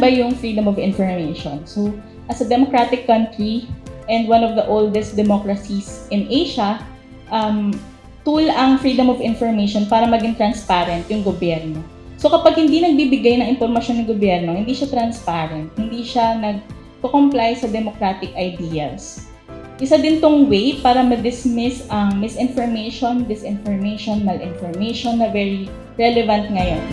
ba yung freedom of information? So, as a democratic country and one of the oldest democracies in Asia, tool ang freedom of information para maging transparent yung gobyerno. So kapag hindi nagbibigay ng impormasyon ng gobyerno, hindi siya transparent, hindi siya nag-comply sa democratic ideals. Isa din tong way para ma-dismiss ang misinformation, disinformation, malinformation na very relevant ngayon.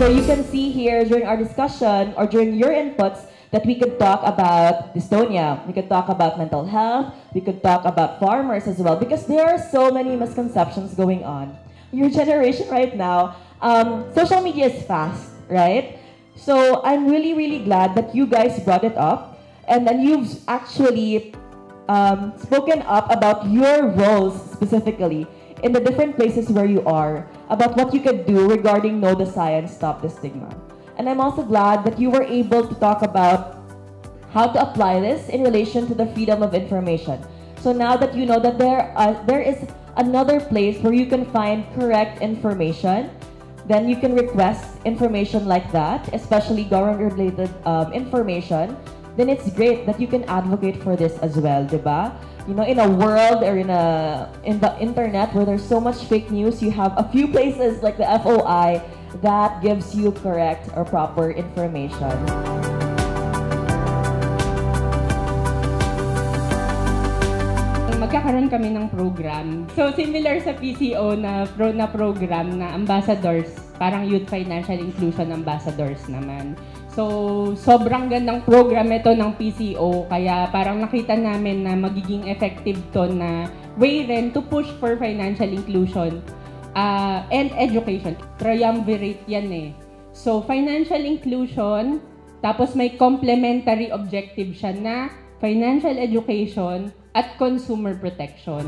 So you can see here during our discussion or during your inputs that we could talk about dystonia, we could talk about mental health, we could talk about farmers as well, because there are so many misconceptions going on. Your generation right now, social media is fast, right? So I'm really, really glad that you guys brought it up and then you've actually spoken up about your roles specifically in the different places where you are, about what you could do regarding Know the Science, Stop the Stigma. And I'm also glad that you were able to talk about how to apply this in relation to the freedom of information. So now that you know that there is another place where you can find correct information, then you can request information like that, especially government-related information, then it's great that you can advocate for this as well, diba? You know, in a world or in the internet where there's so much fake news, you have a few places like the FOI that gives you correct or proper information. Magkakaroon kami ng program. So similar sa PCO na program na ambassadors, parang Youth Financial Inclusion Ambassadors naman. So sobrang gandang program ito ng PCO, kaya parang nakita namin na magiging effective to na way rin to push for financial inclusion and education. Triumvirate yan eh. So financial inclusion, tapos may complementary objective siya na financial education at consumer protection.